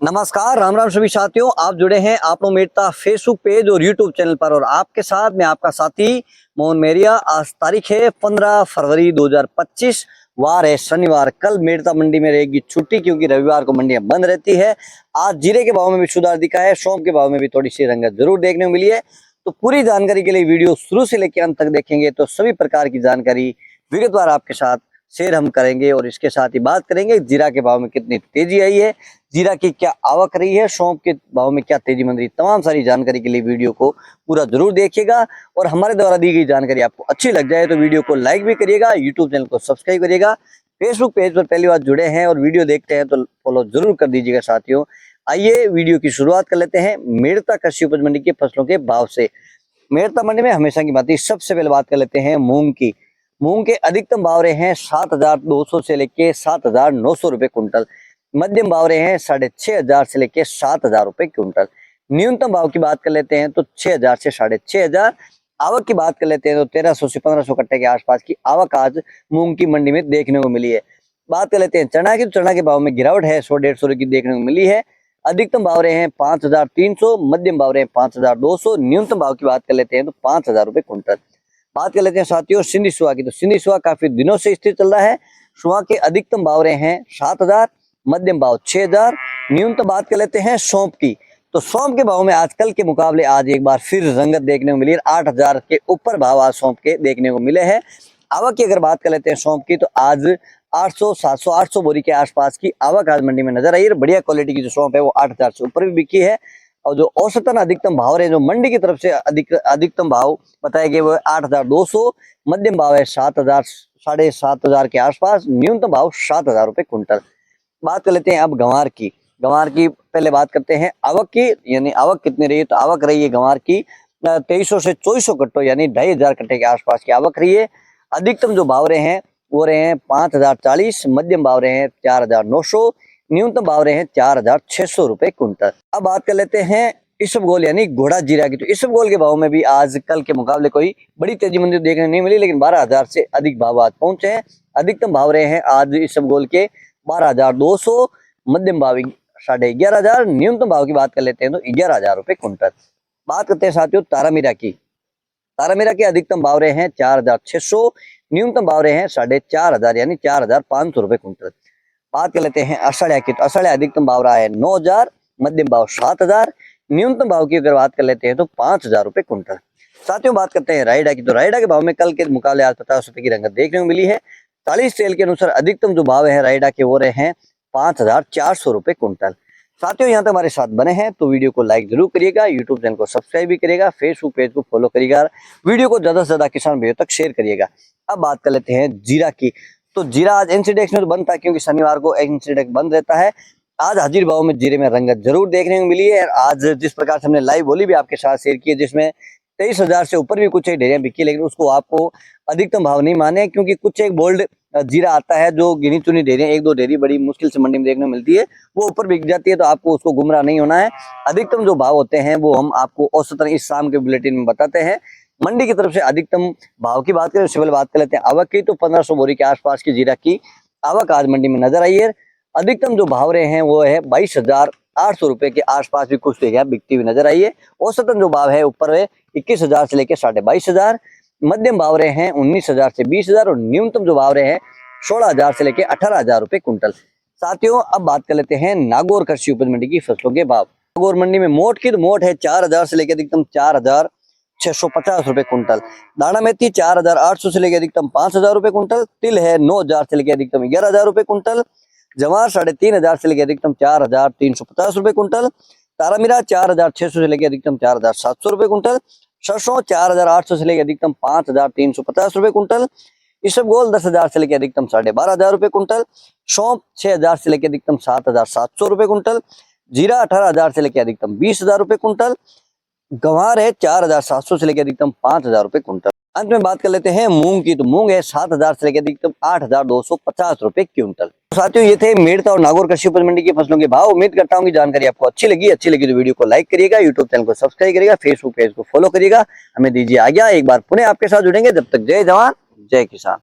नमस्कार, राम राम सभी साथियों। आप जुड़े हैं आपनो मेड़ता फेसबुक पेज और यूट्यूब चैनल पर और आपके साथ मैं आपका साथी मोहन मेरिया। आज तारीख है 15 फरवरी 2025, वार है शनिवार। कल मेड़ता मंडी में रहेगी छुट्टी क्योंकि रविवार को मंडियां बंद रहती है। आज जीरे के भाव में भी सुधार दिखा है, सौंफ के भाव में भी थोड़ी सी रंगत जरूर देखने को मिली है। तो पूरी जानकारी के लिए वीडियो शुरू से लेकर अंत तक देखेंगे तो सभी प्रकार की जानकारी विगतवार आपके साथ शेयर हम करेंगे और इसके साथ ही बात करेंगे जीरा के भाव में कितनी तेजी आई है, जीरा की क्या आवक रही है, सौंफ के भाव में क्या तेजी बन रही, तमाम सारी जानकारी के लिए वीडियो को पूरा जरूर देखिएगा। और हमारे द्वारा दी गई जानकारी आपको अच्छी लग जाए तो वीडियो को लाइक भी करिएगा, यूट्यूब चैनल को सब्सक्राइब करिएगा। फेसबुक पेज पर पहली बार जुड़े हैं और वीडियो देखते हैं तो फॉलो जरूर कर दीजिएगा साथियों। आइए वीडियो की शुरुआत कर लेते हैं मेड़ता कृषि उपज मंडी के फसलों के भाव से। मेड़ता मंडी में हमेशा की बात, सबसे पहले बात कर लेते हैं मूंग की। मूंग के अधिकतम भाव रहे हैं 7,200 से लेके 7,900 रुपए कुंटल। मध्यम भाव रहे हैं 6,500 से लेके 7,000 रुपए क्विंटल। न्यूनतम भाव की बात कर लेते हैं तो 6,000 से 6,500। आवक की बात कर लेते हैं तो 1,300 से 1,500 कट्टे के आसपास की आवक आज मूंग की मंडी में देखने को मिली है। बात कर लेते हैं चना की, तो चना के भाव में गिरावट है, 100-150 की देखने को मिली है। अधिकतम भाव रहे हैं 5,300, मध्यम भाव रहे हैं 5,200। न्यूनतम भाव की बात कर लेते हैं तो 5,000 रुपए क्विंटल। बात कर लेते हैं साथियों सिंधी सुहा की, तो सिंधी सुहा काफी दिनों से स्थिर चल रहा है। सुहा के अधिकतम भाव रहे हैं 7,000, मध्यम भाव 6,000। न्यूनतम बात कर लेते हैं सौंफ की, तो सौंफ के भाव में आजकल के मुकाबले आज एक बार फिर रंगत देखने को मिली है। 8,000 के ऊपर भाव आज सौंफ के देखने को मिले हैं। आवक की अगर बात कर लेते हैं सौंफ की, तो आज 800, 700, 800 बोरी के आसपास की आवक आज मंडी में नजर आई है। बढ़िया क्वालिटी की जो सौंफ है वो 8,000 से ऊपर भी बिकी है। और जो औसतन अधिकतम भाव रहे, जो मंडी की तरफ से अधिकतम भाव बताए गए वो 8,200, मध्यम भाव है 7,000, 7,500 के आसपास। न्यूनतम भाव 7,000 रुपए कुंटल। बात कर लेते हैं अब गंवार की। गंवार की पहले बात करते हैं आवक की, यानी आवक कितनी रही है, तो आवक रही है गंवार की 2,300 से 2,400 कट्टों, यानी 2,500 कट्टे के आसपास की आवक रही है। अधिकतम जो भाव रहे हैं वो रहे हैं 5,040, मध्यम भाव रहे हैं 4,900, न्यूनतम भाव रहे हैं 4,600 रुपए कुंटल। अब बात कर लेते हैं इसबगोल यानी घोड़ा जीरा की, तो इसबगोल के भाव में भी आज कल के मुकाबले कोई बड़ी तेजी मंदी देखने नहीं मिली, लेकिन 12,000 से अधिक भाव आज पहुंचे हैं। अधिकतम भाव रहे हैं आज इसबगोल के 12,200, मध्यम भाव 11,500। न्यूनतम भाव की बात कर लेते हैं तो 11,000 रुपए कुंटल। बात करते हैं साथियों तारामीरा की। तारामीरा के अधिकतम भाव रहे हैं 4,600, न्यूनतम भाव रहे हैं 4,500 यानी 4,500 रुपए कुंटल। बात कर लेते हैं असड़िया की, तो असड़िया अधिकतम भाव रहा है 9,000, मध्यम भाव 7,000। न्यूनतम भाव की अगर बात कर लेते हैं तो 5,000 रुपए कुंटल। साथियों बात करते हैं रायडा की, तो रायडा के भाव में कल के मुकाबले आज 50 रुपए की रंगत देखने को मिली है। 40 सेल के अनुसार अधिकतम जो भाव है रायडा के वो रहे हैं 5,400 रुपए कुंटल। साथियों यहाँ तक हमारे साथ बने हैं तो वीडियो को लाइक जरूर करिएगा, यूट्यूब चैनल को सब्सक्राइब भी करिएगा, फेसबुक पेज को फॉलो करिएगा, वीडियो को ज्यादा से ज्यादा किसान भाइयों तक शेयर करिएगा। अब बात कर लेते हैं जीरा की, तो जीरा आज एनसीडेक्स में तो बंद था क्योंकि शनिवार को एनसीडेक्स बंद रहता है। आज हाजिर भाव में जीरे में रंगत जरूर देखने को मिली है। आज जिस प्रकार से हमने लाइव बोली भी आपके साथ शेयर की है, जिसमें 23,000 से ऊपर भी कुछ एक डेरियां बिकी, लेकिन उसको आपको अधिकतम भाव नहीं माने क्योंकि कुछ एक बोल्ड जीरा आता है जो गिनी चुनी डेरियां, 1-2 डेरी बड़ी मुश्किल से मंडी में देखने को मिलती है, वो ऊपर बिक जाती है। तो आपको उसको गुमराह नहीं होना है। अधिकतम जो भाव होते हैं वो हम आपको औसतन इस शाम के बुलेटिन में बताते हैं। मंडी की तरफ से अधिकतम भाव की बात करें, सिविल बात कर लेते हैं आवक की, तो 1,500 बोरी के आसपास की जीरा की आवक आज मंडी में नजर आई है। अधिकतम जो भाव रहे हैं वो है 22,800 रुपए के आसपास भी कुछ डेरियां बिकती हुई नजर आई है। औसतन जो भाव है ऊपर है 21,000 से लेकर 22,500। मध्यम भाव रहे हैं 19,000 से 20,000 और न्यूनतम जो भाव रहे हैं 16,000 से लेकर 18,000 रुपए कुंटल। साथियों अब बात कर लेते हैं नागौर कृषि उपज मंडी की फसलों के भाव। नागौर मंडी में मोट की, तो मोट है 4,000 से लेकर अधिकतम 4,650 रुपए कुंटल। दाना मेथी 4,800 से लेकर अधिकतम 5,000 रुपए कुंटल। तिल है 9,000 से लेकर अधिकतम 11,000 रुपए कुंटल। जवार 3,500 से लेकर अधिकतम 4,350 रुपए कुंटल। तारामीरा 4,600 से लेकर अधिकतम 4,700 रुपए कुंटल। सरसों 4,800 से लेकर अधिकतम 5,350 रुपए कुंटल। इसबगोल 10,000 से लेकर अधिकतम 12,500 रुपए कुंटल। सौंफ 6,000 से लेकर अधिकतम 7,700 रुपए कुंटल। जीरा 18,000 से लेकर अधिकतम 20,000 रुपए कुंटल। गंवार है 4,700 से लेकर अधिकतम 5,000 रुपए कुंटल। अंत में बात कर लेते हैं मूंग की, तो मूंग है 7,000 से लेकर अधिकतम 8,250 रुपए क्विंटल। साथियों ये थे मेड़ता और नागौर कृषि उपज मंडी की फसलों के भाव। उम्मीद करता हूँ कि जानकारी आपको अच्छी लगी तो वीडियो को लाइक करिएगा, यूट्यूब चैनल को सब्सक्राइब करिएगा, फेसबुक पेज को फॉलो करिएगा। हमें दीजिए आज्ञा, एक बार पुनः आपके साथ जुड़ेंगे। जब तक जय जवान जय किसान।